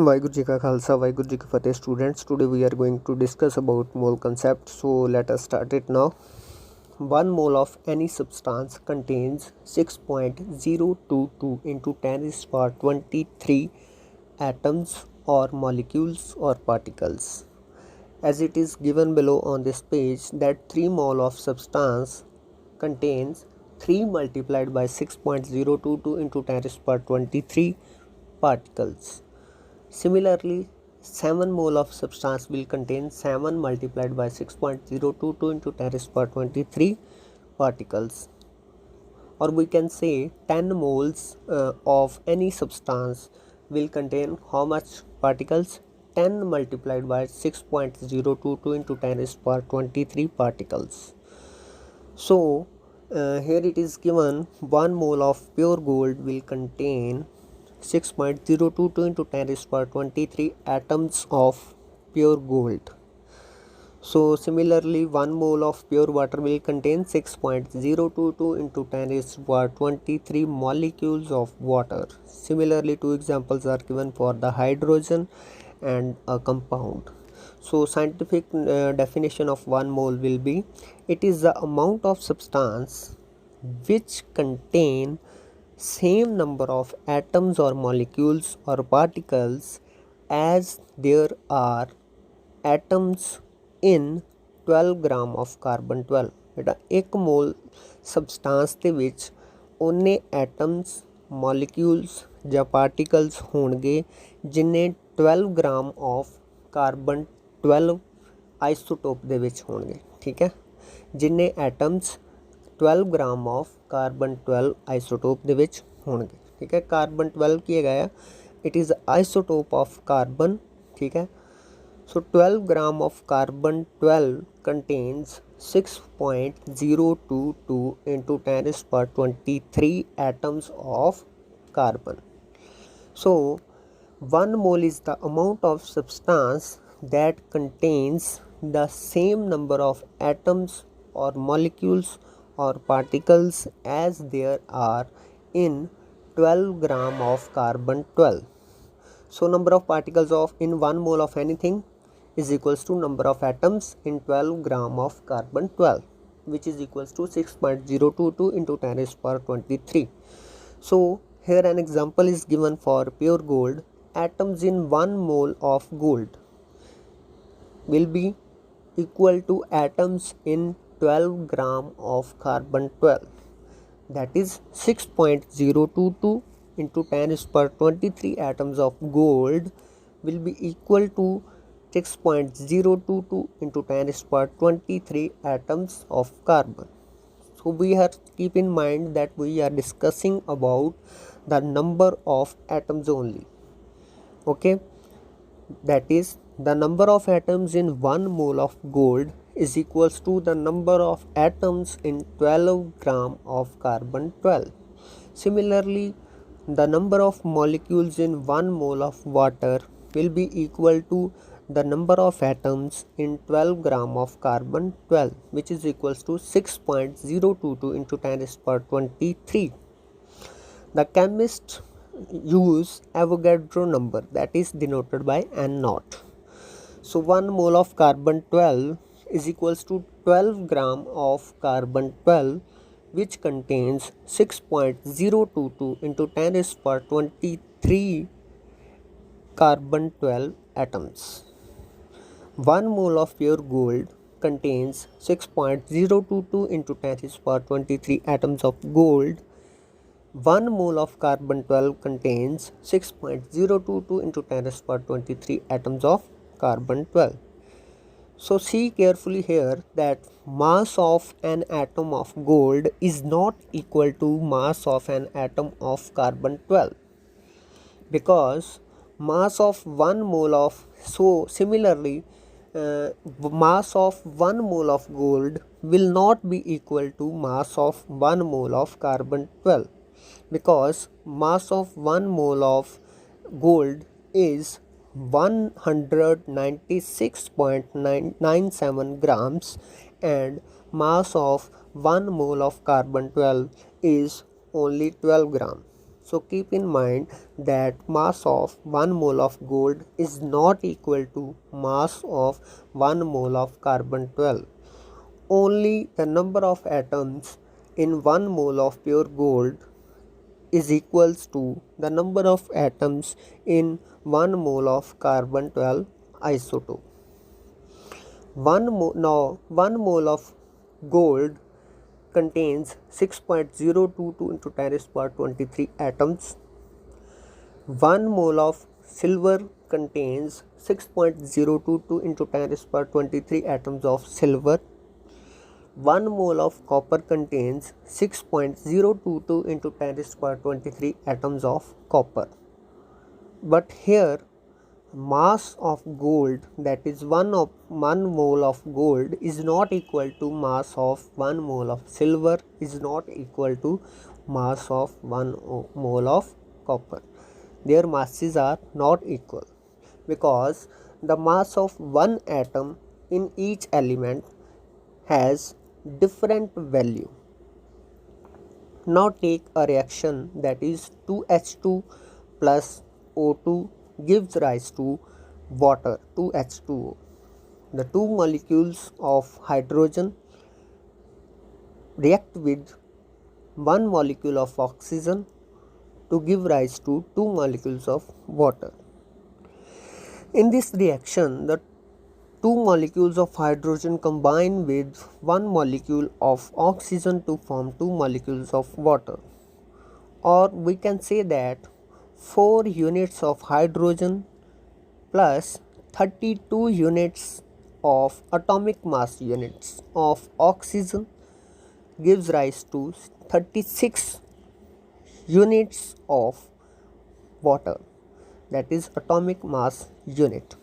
वाहिगुरु जी का खालसा वाहिगुरु जी की फतेह students today we are going to discuss about mole concept. So let us start it now. 1 mole of any substance contains 6.022 into 10 is power 23 atoms or molecules or particles. As it is given below on this page that 3 mole of substance contains 3 multiplied by 6.022 into 10 is power 23 particles. Similarly, 7 mole of substance will contain 7 multiplied by 6.022 into 10 raised power 23 particles. Or we can say 10 moles of any substance will contain how much particles? 10 multiplied by 6.022 into 10 raised power 23 particles. So, here it is given 1 mole of pure gold will contain 6.022 into 10 raised power 23 atoms of pure gold. So similarly 1 mole of pure water will contain 6.022 into 10 raised power 23 molecules of water. Similarly, two examples are given for the hydrogen and a compound. So scientific definition of 1 mole will be it is the amount of substance which contain same number of atoms or molecules or particles as there are atoms in 12 gram of carbon 12 बेटा 1 मोल सबसटांस ਦੇ ਵਿੱਚ ਉਹਨੇ atoms molecules ਜਾਂ particles ਹੋਣਗੇ ਜਿੰਨੇ 12 gram of carbon 12 isotope ਦੇ ਵਿੱਚ ਹੋਣਗੇ ਠੀਕ ਹੈ ਜਿੰਨੇ atoms 12 gram of carbon 12 isotope ਦੇ ਵਿੱਚ ਹੋਣਗੇ ਠੀਕ ਹੈ कार्बन 12 ਕੀ ਹੈਗਾ ਆ it is isotope of carbon ठीक है so 12 gram of carbon 12 contains 6.022 into 10 raised power 23 atoms of carbon. So 1 mole is the amount of substance that contains the same number of atoms or molecules or particles as there are in 12 gram of carbon 12. So number of particles of in 1 mole of anything is equals to number of atoms in 12 gram of carbon 12 which is equals to 6.022 into 10 raised power 23. So here an example is given for pure gold. Atoms in 1 mole of gold will be equal to atoms in 12 gram of carbon 12 that is 6.022 into 10 raised power 23 atoms of gold will be equal to 6.022 into 10 raised power 23 atoms of carbon. So we have to keep in mind that we are discussing about the number of atoms only. Okay, that is the number of atoms in 1 mole of gold is equals to the number of atoms in 12 gram of carbon 12. Similarly, the number of molecules in 1 mole of water will be equal to the number of atoms in 12 gram of carbon 12 which is equals to 6.022 into 10 raised power 23. The chemist use Avogadro number that is denoted by N naught. So 1 mole of carbon 12 is equals to 12 gram of carbon 12 which contains 6.022 into 10 raised power 23 carbon 12 atoms. 1 mole of pure gold contains 6.022 into 10 raised power 23 atoms of gold. 1 mole of carbon 12 contains 6.022 into 10 raised power 23 atoms of carbon 12. So see carefully here that mass of an atom of gold is not equal to mass of an atom of carbon 12 because mass of 1 mole of similarly mass of 1 mole of gold will not be equal to mass of 1 mole of carbon 12 because mass of 1 mole of gold is 196.997 grams and mass of 1 mole of carbon 12 is only 12 gram. So keep in mind that mass of 1 mole of gold is not equal to mass of 1 mole of carbon 12. Only the number of atoms in 1 mole of pure gold is equals to the number of atoms in 1 mole of carbon 12 isotope. 1 mole of gold contains 6.022 into 10 raised to power 23 atoms. 1 mole of silver contains 6.022 into 10 raised to power 23 atoms of silver. 1 mole of copper contains 6.022 into 10 raised to power 23 atoms of copper. But here mass of gold, that is 1 mole of gold, is not equal to mass of 1 mole of silver, is not equal to mass of 1 mole of copper. Their masses are not equal because the mass of one atom in each element has different value. Now take a reaction, that is 2H2 plus O2 gives rise to water, 2H2O. The two molecules of hydrogen react with one molecule of oxygen to give rise to two molecules of water. In this reaction, the two molecules of hydrogen combine with one molecule of oxygen to form two molecules of water. Or we can say that 4 units of hydrogen plus 32 units of atomic mass units of oxygen gives rise to 36 units of water, that is atomic mass unit.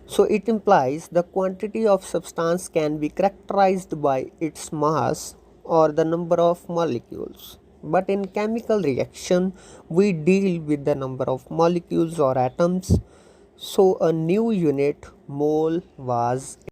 So it implies the quantity of substance can be characterized by its mass or the number of molecules. But in chemical reaction, we deal with the number of molecules or atoms. So a new unit, mole, was